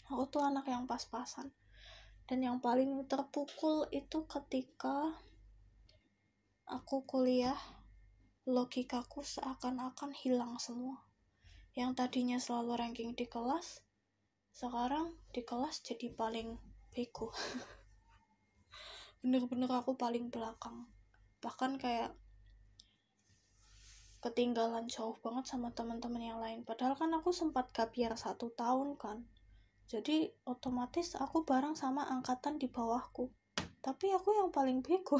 Aku tuh anak yang pas-pasan. Dan yang paling terpukul itu ketika aku kuliah, logikaku seakan-akan hilang semua. Yang tadinya selalu ranking di kelas, sekarang di kelas jadi paling bego. Bener-bener aku paling belakang. Bahkan kayak ketinggalan jauh banget sama teman-teman yang lain. Padahal kan aku sempat gap year 1 tahun kan. Jadi otomatis aku bareng sama angkatan di bawahku. Tapi aku yang paling bego.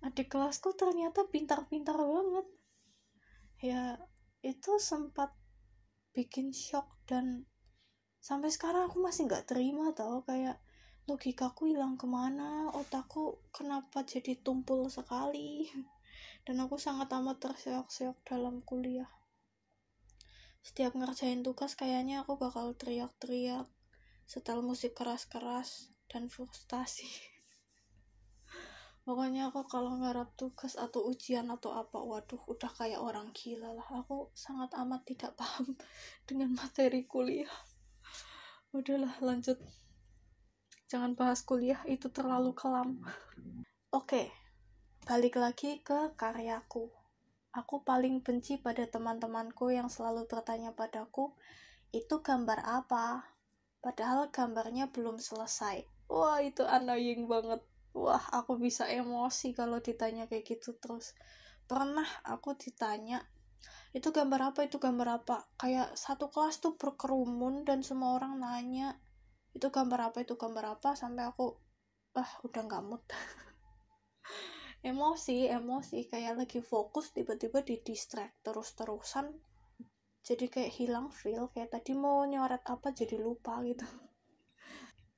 Adik kelasku ternyata pintar-pintar banget. Ya itu sempat bikin shock, dan sampai sekarang aku masih gak terima tau. Kayak logikaku hilang kemana, otakku kenapa jadi tumpul sekali. Dan aku sangat amat terseok-seok dalam kuliah. Setiap ngerjain tugas kayaknya aku bakal teriak-teriak, setel musik keras-keras, dan frustasi. Pokoknya aku kalau ngarap tugas atau ujian atau apa, waduh udah kayak orang gila lah. Aku sangat amat tidak paham dengan materi kuliah. Udahlah lanjut, jangan bahas kuliah, itu terlalu kelam. Oke, balik lagi ke karyaku. Aku paling benci pada teman-temanku yang selalu bertanya padaku, itu gambar apa? Padahal gambarnya belum selesai. Wah, itu annoying banget. Wah, aku bisa emosi kalau ditanya kayak gitu terus. Pernah aku ditanya, itu gambar apa, itu gambar apa? Kayak satu kelas tuh berkerumun dan semua orang nanya, itu gambar apa, itu gambar apa? Sampai aku, udah gak mood. emosi kayak lagi fokus tiba-tiba di distract terus-terusan, jadi kayak hilang feel, kayak tadi mau nyoret apa jadi lupa gitu.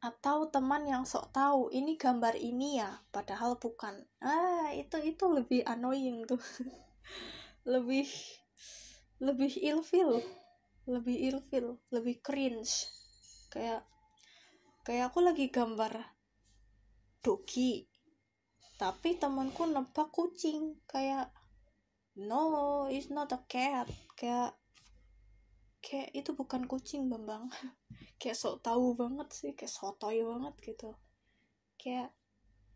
Atau teman yang sok tahu ini gambar ini ya padahal bukan, itu lebih annoying tuh. lebih ilfeel, lebih cringe. Kayak aku lagi gambar dogi tapi temanku nebak kucing, kayak no, it's not a cat, kayak itu bukan kucing Bambang. Kayak sok tahu banget sih, kayak sotoy banget gitu. Kayak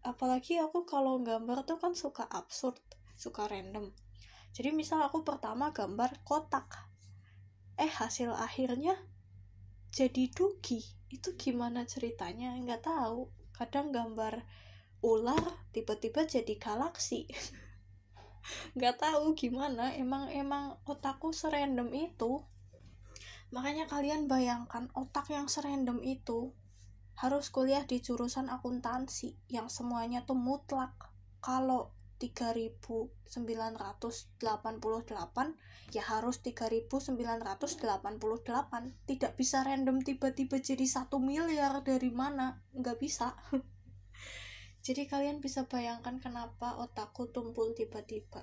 apalagi aku kalau gambar tuh kan suka absurd, suka random. Jadi misal aku pertama gambar kotak, hasil akhirnya jadi dogi, itu gimana ceritanya nggak tahu. Kadang gambar ular tiba-tiba jadi galaksi. Nggak tahu gimana, emang otakku serandom itu. Makanya kalian bayangkan otak yang serandom itu harus kuliah di jurusan akuntansi yang semuanya tuh mutlak. Kalau 3.988 ya harus 3.988, tidak bisa random tiba-tiba jadi 1 miliar dari mana, nggak bisa. Jadi kalian bisa bayangkan kenapa otakku tumpul tiba-tiba.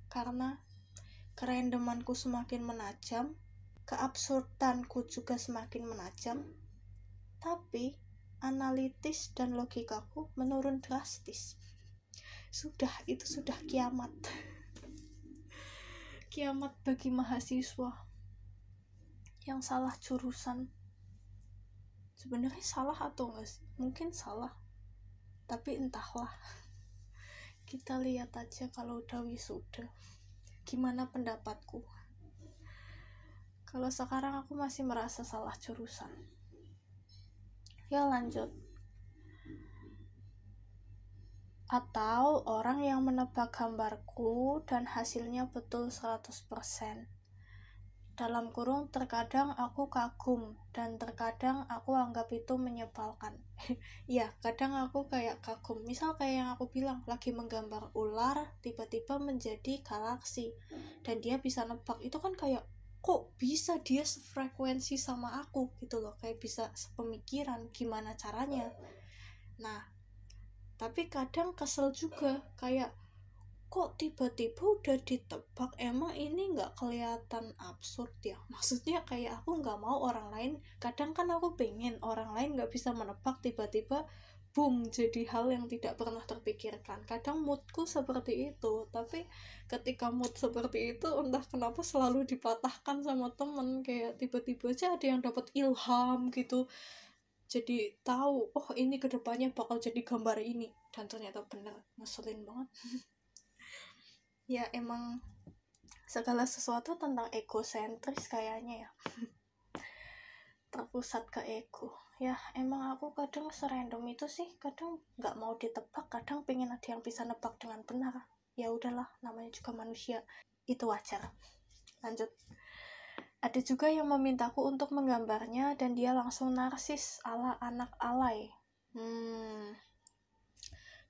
Karena kerandomanku semakin menajam, keabsurdanku juga semakin menajam, tapi analitis dan logikaku menurun drastis. Itu sudah kiamat. Kiamat bagi mahasiswa yang salah jurusan. Sebenarnya salah atau enggak sih? Mungkin salah, tapi entahlah. Kita lihat aja kalau udah wisuda gimana pendapatku. Kalau sekarang aku masih merasa salah jurusan. Ya lanjut. Atau orang yang menebak gambarku dan hasilnya betul 100%. Dalam kurung, terkadang aku kagum dan terkadang aku anggap itu menyebalkan. Ya, kadang aku kayak kagum. Misal kayak yang aku bilang, lagi menggambar ular tiba-tiba menjadi galaksi dan dia bisa nebak. Itu kan kayak, kok bisa dia sefrekuensi sama aku gitu loh, kayak bisa sepemikiran, gimana caranya. Nah, tapi kadang kesel juga, kayak kok tiba-tiba udah ditebak, emang ini gak kelihatan absurd ya? Maksudnya kayak aku gak mau orang lain, kadang kan aku pengen orang lain gak bisa menebak, tiba-tiba boom jadi hal yang tidak pernah terpikirkan. Kadang moodku seperti itu, tapi ketika mood seperti itu entah kenapa selalu dipatahkan sama temen. Kayak tiba-tiba aja ada yang dapat ilham gitu, jadi tahu oh ini kedepannya bakal jadi gambar ini, dan ternyata bener. Ngeselin banget. Ya emang segala sesuatu tentang egosentris kayaknya ya, terpusat ke ego. Ya emang aku kadang serandom itu sih, kadang nggak mau ditebak, kadang pengen ada yang bisa nebak dengan benar. Ya udahlah, namanya juga manusia, itu wajar. Lanjut. Ada juga yang memintaku untuk menggambarnya dan dia langsung narsis ala anak alay.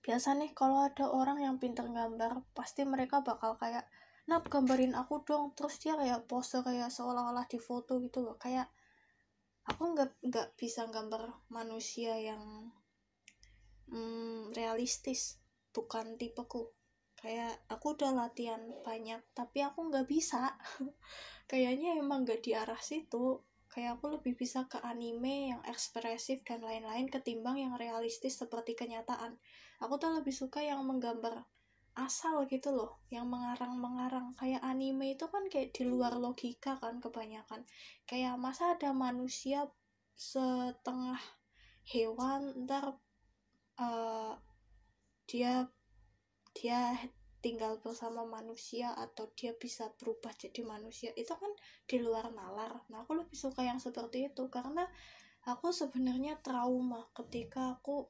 Biasa nih kalau ada orang yang pintar gambar, pasti mereka bakal kayak, "Nap, gambarin aku dong." Terus dia kayak pose kayak seolah-olah di foto gitu loh. Kayak aku nggak bisa gambar manusia yang realistis, bukan tipeku. Kayak aku udah latihan banyak tapi aku nggak bisa. Kayaknya emang nggak di arah situ. Kayak aku lebih bisa ke anime yang ekspresif dan lain-lain ketimbang yang realistis seperti kenyataan. Aku tuh lebih suka yang menggambar asal gitu loh, yang mengarang-mengarang. Kayak anime itu kan kayak di luar logika kan kebanyakan. Kayak masa ada manusia setengah hewan, ntar dia tinggal bersama manusia atau dia bisa berubah jadi manusia, itu kan di luar nalar. Nah aku lebih suka yang seperti itu karena aku sebenarnya trauma ketika aku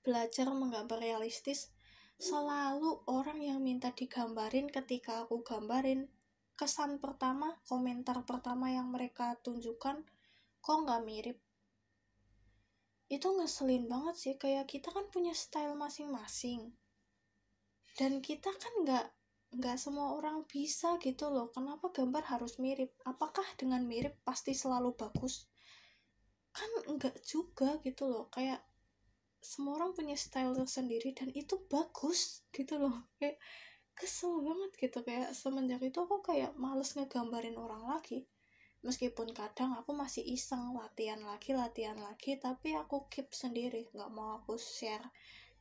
belajar menggambar realistis. Selalu orang yang minta digambarin, ketika aku gambarin, kesan pertama, komentar pertama yang mereka tunjukkan, kok nggak mirip. Itu ngeselin banget sih, kayak kita kan punya style masing-masing dan kita kan nggak semua orang bisa gitu loh. Kenapa gambar harus mirip? Apakah dengan mirip pasti selalu bagus? Kan enggak juga gitu loh. Kayak semua orang punya style tersendiri dan itu bagus gitu loh. Kayak kesel banget gitu. Kayak semenjak itu aku kayak males ngegambarin orang lagi. Meskipun kadang aku masih iseng latihan lagi, tapi aku keep sendiri, nggak mau aku share.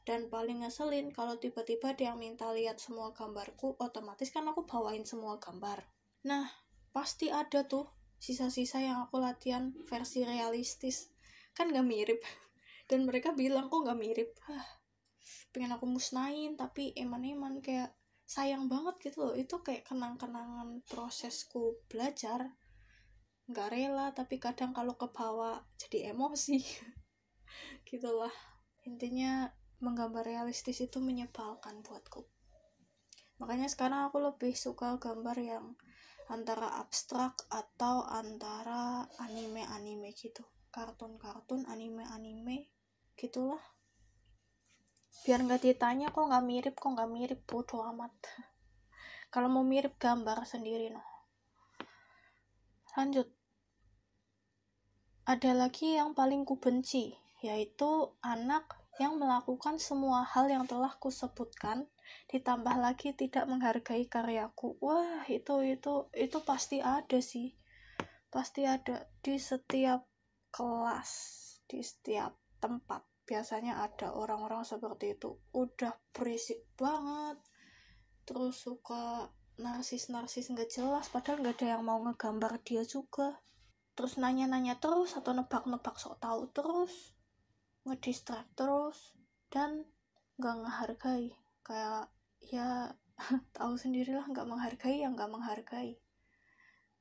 Dan paling ngeselin kalau tiba-tiba dia minta lihat semua gambarku, otomatis kan aku bawain semua gambar. Nah, pasti ada tuh sisa-sisa yang aku latihan versi realistis. Kan gak mirip. Dan mereka bilang kok gak mirip. Pengen aku musnahin, tapi eman-eman kayak sayang banget gitu loh. Itu kayak kenang-kenangan prosesku belajar. Gak rela, tapi kadang kalau kebawa jadi emosi. Gitulah. Intinya menggambar realistis itu menyebalkan buatku. Makanya sekarang aku lebih suka gambar yang antara abstrak atau antara anime-anime gitu. Kartun-kartun, anime-anime gitulah. Biar nggak ditanya kok nggak mirip, bodo amat. Kalau mau mirip gambar sendiri noh. Lanjut. Ada lagi yang paling kubenci, yaitu anak yang melakukan semua hal yang telah kusebutkan, ditambah lagi tidak menghargai karyaku. Wah, itu pasti ada sih. Pasti ada di setiap kelas, di setiap tempat. Biasanya ada orang-orang seperti itu. Udah berisik banget. Terus suka narsis nggak jelas, padahal nggak ada yang mau ngegambar dia juga. Terus nanya-nanya terus atau nebak-nebak sok tahu terus, ngedistract terus, dan nggak menghargai. Kayak ya tahu sendirilah, nggak menghargai ya nggak menghargai.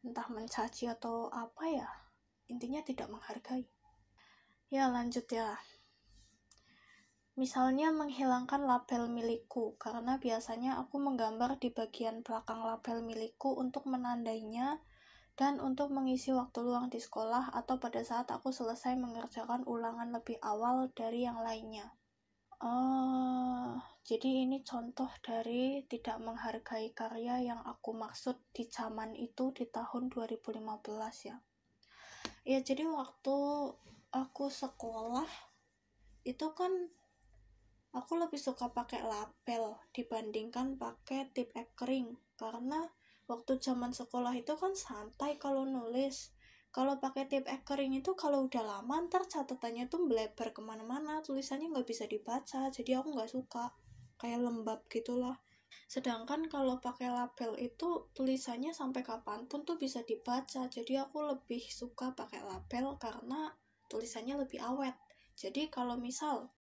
Entah mencaci atau apa ya, intinya tidak menghargai. Ya lanjut ya. Misalnya menghilangkan label milikku, karena biasanya aku menggambar di bagian belakang label milikku untuk menandainya dan untuk mengisi waktu luang di sekolah atau pada saat aku selesai mengerjakan ulangan lebih awal dari yang lainnya. Jadi ini contoh dari tidak menghargai karya yang aku maksud di zaman itu di tahun 2015 ya. Ya jadi waktu aku sekolah itu kan aku lebih suka pakai label dibandingkan pakai tip kering, karena waktu zaman sekolah itu kan santai kalau nulis. Kalau pakai tip kering itu kalau udah lama ntar catatannya tuh melebar kemana-mana, tulisannya nggak bisa dibaca, jadi aku nggak suka, kayak lembab gitulah. Sedangkan kalau pakai label itu tulisannya sampai kapanpun tuh bisa dibaca, jadi aku lebih suka pakai label karena tulisannya lebih awet. Jadi kalau misal